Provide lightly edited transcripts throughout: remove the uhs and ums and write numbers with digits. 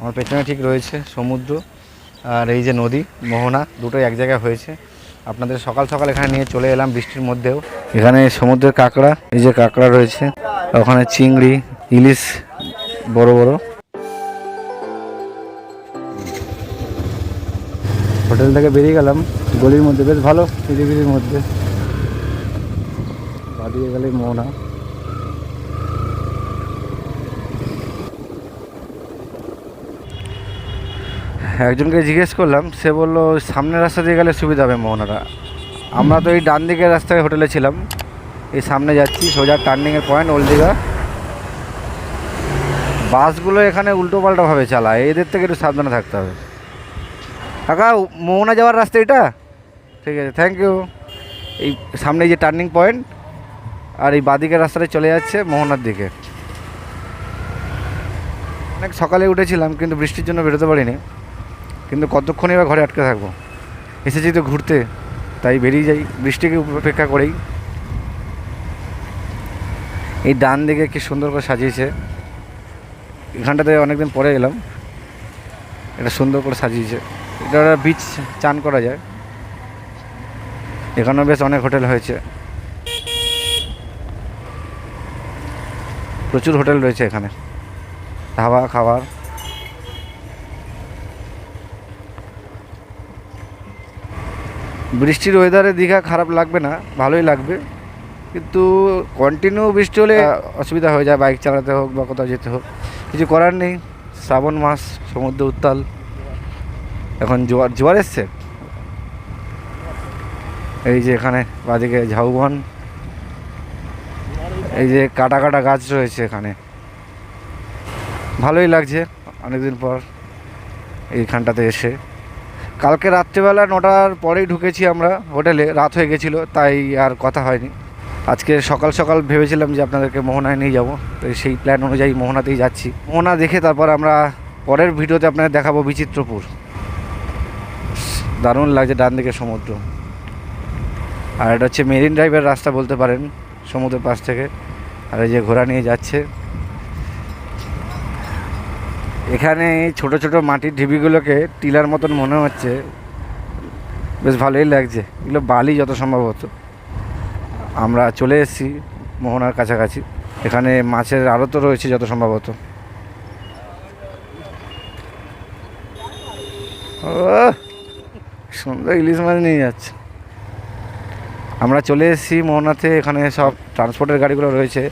আমার পেছনে ঠিক রয়েছে সমুদ্র, আর এই যে নদী মোহনা, দুটোই এক জায়গায় হয়েছে। আপনাদের সকাল সকাল এখানে নিয়ে চলে এলাম বৃষ্টির মধ্যেও। এখানে সমুদ্রের কাঁকড়া, এই যে কাঁকড়া রয়েছে, ওখানে চিংড়ি, ইলিশ বড় বড়। হোটেল থেকে বেরিয়ে গেলাম গলির মধ্যে, বেশ ভালো নিরিবিলির মধ্যে। বাদিকে গেলে মোহনা। একজনকে জিজ্ঞেস করলাম, সে বললো সামনের রাস্তা দিয়ে গেলে সুবিধা হবে মোহনাটা। আমরা তো এই ডান দিকের রাস্তায় হোটেলে ছিলাম, এই সামনে যাচ্ছি সোজা টার্নিংয়ের পয়েন্ট ওল্ড দীঘা। বাসগুলো এখানে উল্টো পাল্টাভাবে চালায়, এদের থেকে একটু সাবধানে থাকতে হবে। কাকা, মোহনা যাওয়ার রাস্তা এটা? ঠিক আছে, থ্যাংক ইউ। এই সামনে যে টার্নিং পয়েন্ট, আর এই বাদিকের রাস্তাটা চলে যাচ্ছে মোহনার দিকে। অনেক সকালে উঠেছিলাম কিন্তু বৃষ্টির জন্য বেরোতে পারিনি, কিন্তু কতক্ষণই বা ঘরে আটকে থাকবো। এসেছি তো ঘুরতে, তাই বেরিয়ে যাই বৃষ্টিকে উপেক্ষা করেই। এই ডান দিকে কি সুন্দর করে সাজিয়েছে, এখানটাতে অনেকদিন পরে এলাম, এটা সুন্দর করে সাজিয়েছে। এটা বিচ, চান করা যায়। এখানেও বেশ অনেক হোটেল হয়েছে, প্রচুর হোটেল রয়েছে এখানে, ধাবা খাবার। বৃষ্টির ওয়েদারে দীঘা খারাপ লাগবে না, ভালোই লাগবে, কিন্তু কন্টিনিউ বৃষ্টি হলে অসুবিধা হয়ে যায়, বাইক চালাতে হোক বা কোথাও যেতে হোক। কিছু করার নেই, শ্রাবণ মাস, সমুদ্র উত্তাল, এখন জোয়ার এসছে। এই যে এখানে বাদিকে ঝাউবন, এই যে কাটা কাটা গাছ রয়েছে এখানে, ভালোই লাগছে অনেকদিন পর এইখানটাতে এসে। কালকে রাত্রিবেলা 9টার পরেই ঢুকেছি আমরা হোটেলে, রাত হয়ে গেছিলো, তাই আর কথা হয়নি। আজকে সকাল সকাল ভেবেছিলাম যে আপনাদেরকে মোহনায় নিয়ে যাব, তো সেই প্ল্যান অনুযায়ী মোহনাতেই যাচ্ছি। মোহনা দেখে তারপর আমরা পরের ভিডিওতে আপনাদের দেখাবো বিচিত্রপুর। দারুণ লাগছে ডান দিকে সমুদ্র, আর এটা হচ্ছে মেরিন ড্রাইভের রাস্তা বলতে পারেন, সমুদ্রের পাশ থেকে। আর এই যে ঘোড়া নিয়ে যাচ্ছে, এখানে ছোট ছোট মাটির ঢিবিগুলোকে টিলার মতন মনে হচ্ছে, বেশ ভালোই লাগছে। এগুলো বালি যত সম্ভবত। আমরা চলে এসেছি মোহনার কাছাকাছি, এখানে মাছের আড়তও রয়েছে যত সম্ভবত। ও সুন্দর ইলিশ মাছ নিয়ে যাচ্ছে। আমরা চলে এসেছি মোহনাতে, এখানে সব ট্রান্সপোর্টের গাড়িগুলো রয়েছে,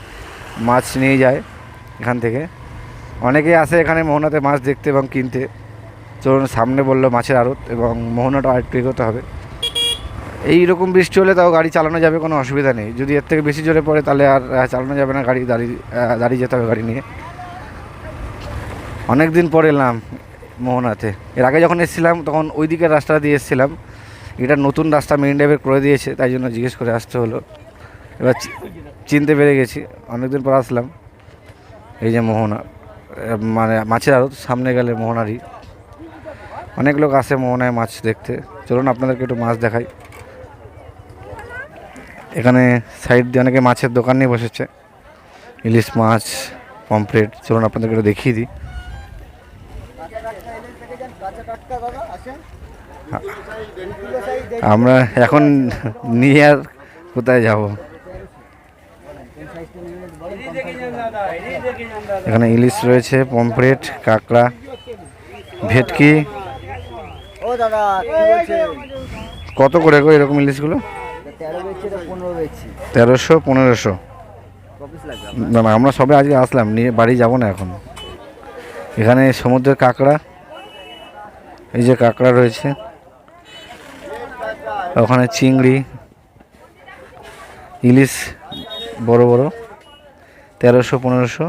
মাছ নিয়ে যায় এখান থেকে। অনেকেই আসে এখানে মোহনাতে মাছ দেখতে এবং কিনতে। চলুন, সামনে বললো মাছের আড়ত, এবং মোহনাটা আরেকটু এগোতে হবে। এইরকম বৃষ্টি হলে তাও গাড়ি চালানো যাবে, কোনো অসুবিধা নেই। যদি এর থেকে বেশি জোরে পড়ে তাহলে আর চালানো যাবে না, গাড়ি দাঁড়িয়ে যেতে হবে গাড়ি নিয়ে। অনেক দিন পর এলাম মোহনাতে। এর আগে যখন এসেছিলাম তখন ওই দিকের রাস্তা দিয়ে এসেছিলাম, এটা নতুন রাস্তা মেরিন ড্রাইভের করে দিয়েছে, তাই জন্য জিজ্ঞেস করে আসতে হলো। এবার চিনতে পেরে গেছি, অনেকদিন পর আসলাম। এই যে মোহনা, মানে মাছের আড়ত, সামনে গেলে মোহনারই। অনেক লোক আসে মোহনায় মাছ দেখতে। চলুন আপনাদেরকে একটু মাছ দেখাই। এখানে সাইড দিয়ে অনেকে মাছের দোকান নিয়ে বসেছে, ইলিশ মাছ, পমফ্রেট। চলুন আপনাদেরকে একটু দেখিয়ে দিই। আমরা এখন নিয়ে আর কোথায় যাব। এখানে ইলিশ রয়েছে, পমফ্রেট, কাঁকড়া, ভেটকি। কত করে গো এরকম ইলিশগুলো? 1300 1500। না না, আমরা সবে আজকে আসলাম, নিয়ে বাড়ি যাব না এখন। এখানে সমুদ্রের কাঁকড়া, এই যে কাঁকড়া রয়েছে, ওখানে চিংড়ি, ইলিশ বড় বড়, 1300 1500।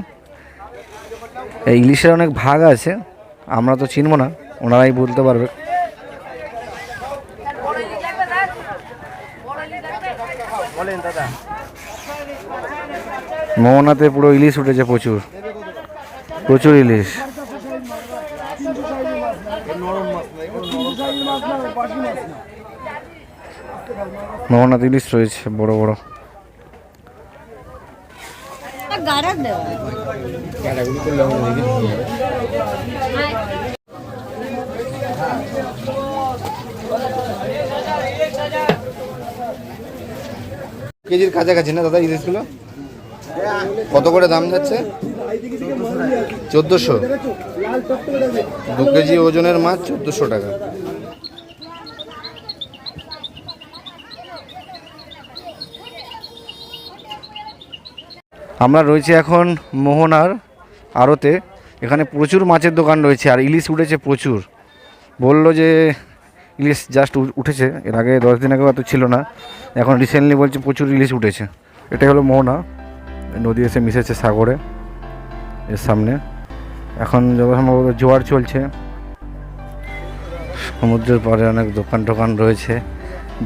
এই ইলিশের অনেক ভাগ আছে, আমরা তো চিনবো না, ওনারাই বলতে পারবে। মোহনাতে পুরো ইলিশ উঠেছে, প্রচুর প্রচুর ইলিশ। মোহনাতে ইলিশ রয়েছে বড় বড়। গাড়া দেওয়া গাড়াগুলি করলে আমরা দেখি নিয়ে যাবে। কেজির কাছাকাছি না দাদা ইলিশগুলো? কত করে দাম যাচ্ছে? 1400। 2 কেজি ওজনের মাছ 1400 টাকা। আমরা রয়েছি এখন মোহনার আড়তে। এখানে প্রচুর মাছের দোকান রয়েছে আর ইলিশ উঠেছে প্রচুর। বললো যে ইলিশ জাস্ট উঠেছে, এর আগে 10 দিন আগে অত ছিল না, এখন রিসেন্টলি বলছে প্রচুর ইলিশ উঠেছে। এটাই হলো মোহনা, নদী এসে মিশেছে সাগরে এর সামনে। এখন যত সম্ভবত জোয়ার চলছে। সমুদ্রের পাড়ে অনেক দোকান টোকান রয়েছে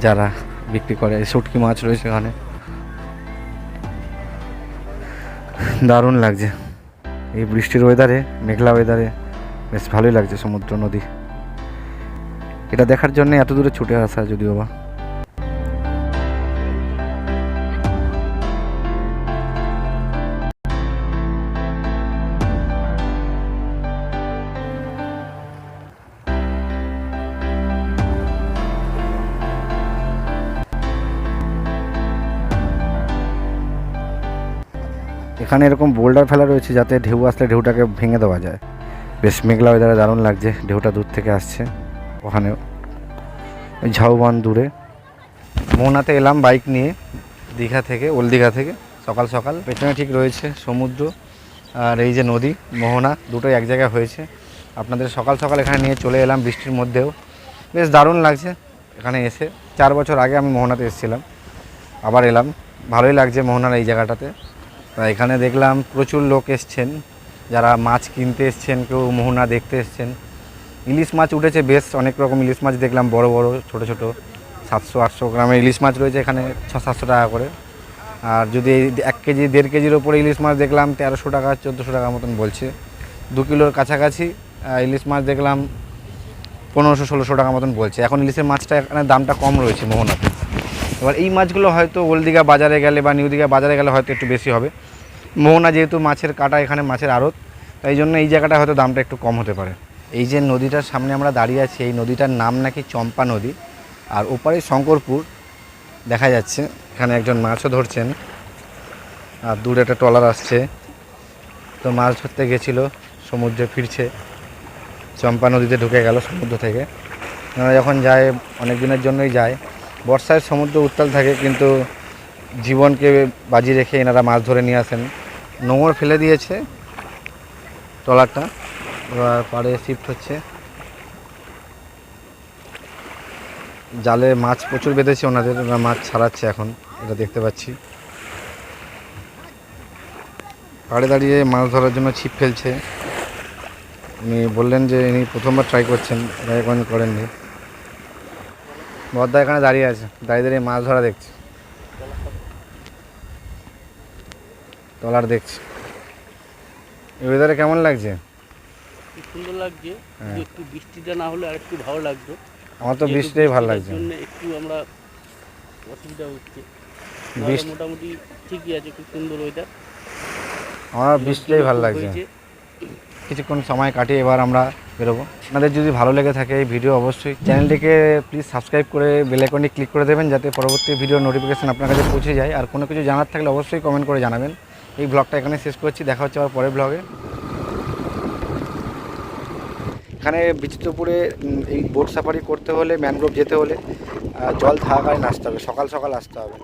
যারা বিক্রি করে। শুটকি মাছ রয়েছে এখানে, দারুণ লাগছে এই বৃষ্টির ওয়েদারে, মেঘলা ওয়েদারে বেশ ভালোই লাগছে সমুদ্র নদী। এটা দেখার জন্য এত দূরে ছুটে আসা যদিও বা। এখানে এরকম বোল্ডার ফেলা রয়েছে যাতে ঢেউ আসলে ঢেউটাকে ভেঙে দেওয়া যায়। বেশ মেঘলা ওয়েদারে দারুণ লাগছে, ঢেউটা দূর থেকে আসছে। ওখানে ঝাউবন দূরে। মোহনাতে এলাম বাইক নিয়ে দীঘা থেকে, ওল্ড দীঘা থেকে সকাল সকাল। পেছনে ঠিক রয়েছে সমুদ্র আর এই যে নদী মোহনা, দুটোই এক জায়গায় হয়েছে। আপনাদের সকাল সকাল এখানে নিয়ে চলে এলাম বৃষ্টির মধ্যেও, বেশ দারুণ লাগছে এখানে এসে। 4 বছর আগে আমি মোহনাতে এসেছিলাম, আবার এলাম, ভালোই লাগছে মোহনার এই জায়গাটাতে। এখানে দেখলাম প্রচুর লোক এসছেন, যারা মাছ কিনতে এসছেন, কেউ মোহনা দেখতে এসছেন। ইলিশ মাছ উঠেছে বেশ, অনেক রকম ইলিশ মাছ দেখলাম, বড় বড় ছোট ছোট 700-800 গ্রামের ইলিশ মাছ রয়েছে এখানে 600-700 টাকা করে। আর যদি 1 কেজি 1.5 কেজির ওপরে ইলিশ মাছ দেখলাম 1300 টাকা 1400 টাকা মতন বলছে। 2 কিলোর কাছাকাছি ইলিশ মাছ দেখলাম 1500-1600 টাকা মতন বলছে। এখন ইলিশের মাছটা এখানে দামটা কম রয়েছে মোহনাতে। এবার এই মাছগুলো হয়তো ওল্ড দীঘা বাজারে গেলে বা নিউ দীঘা বাজারে গেলে হয়তো একটু বেশি হবে। মোহনা যেহেতু মাছের কাটা, এখানে মাছের আড়ত, তাই জন্য এই জায়গাটা হয়তো দামটা একটু কম হতে পারে। এই যে নদীটার সামনে আমরা দাঁড়িয়ে আছি, এই নদীটার নাম নাকি চম্পা নদী। আর ওপারে শঙ্করপুর দেখা যাচ্ছে, এখানে একজন মাছও ধরছেন আর দূরে একটা ট্রলার আসছে। তো মাছ ধরতে গেছিলো, সমুদ্রে ফিরছে, চম্পা নদীতে ঢুকে গেল সমুদ্র থেকে। এনারা যখন যায় অনেক দিনের জন্যই যায়। বর্ষায় সমুদ্র উত্তাল থাকে, কিন্তু জীবনকে বাজি রেখে এনারা মাছ ধরে নিয়ে আসেন। নোঙর ফেলে দিয়েছে ট্রলারটা, এবার পাড়ে শিফট হচ্ছে। জালে মাছ প্রচুর বেঁধেছে ওনাদের, ওরা মাছ ছাড়াচ্ছে এখন, এটা দেখতে পাচ্ছি। পাড়ে দাঁড়িয়ে মাছ ধরার জন্য ছিপ ফেলছে। উনি বললেন যে ইনি প্রথমবার ট্রাই করছেন, এরা এখন করেননি। বদ্দা এখানে দাঁড়িয়ে আছে, দাঁড়িয়ে দাঁড়িয়ে মাছ ধরা দেখছে, ট্রলার দেখছে। এই ওয়েদারে কেমন লাগছে? খুব সুন্দর লাগছে, একটু বৃষ্টিটা না হলে আর একটু ভালো লাগতো। আমার তো বৃষ্টিটাই ভালো লাগছে, একটু আমরা অসুবিধা হচ্ছে, মোটামুটি ঠিকই আছে, খুব সুন্দর ওয়েদার। আমার বৃষ্টিটাই ভালো লাগছে। কিছুক্ষণ সময় কাটিয়ে এবার আমরা বেরোবো। আপনাদের যদি ভালো লেগে থাকে এই ভিডিও, অবশ্যই চ্যানেলটিকে প্লিজ সাবস্ক্রাইব করে বেল আইকনটি ক্লিক করে দেবেন, যাতে পরবর্তী ভিডিও নোটিফিকেশান আপনার কাছে পৌঁছে যায়। আর কোনো কিছু জানার থাকলে অবশ্যই কমেন্ট করে জানাবেন। এই ব্লগটা এখানে শেষ করছি, দেখা হচ্ছে আবার পরের ব্লগে। এখানে বিচিত্রপুরে এই বোট সাফারি করতে হলে, ম্যানগ্রোভ যেতে হলে জল থাকাকালীন আসতে হবে, সকাল সকাল আসতে হবে।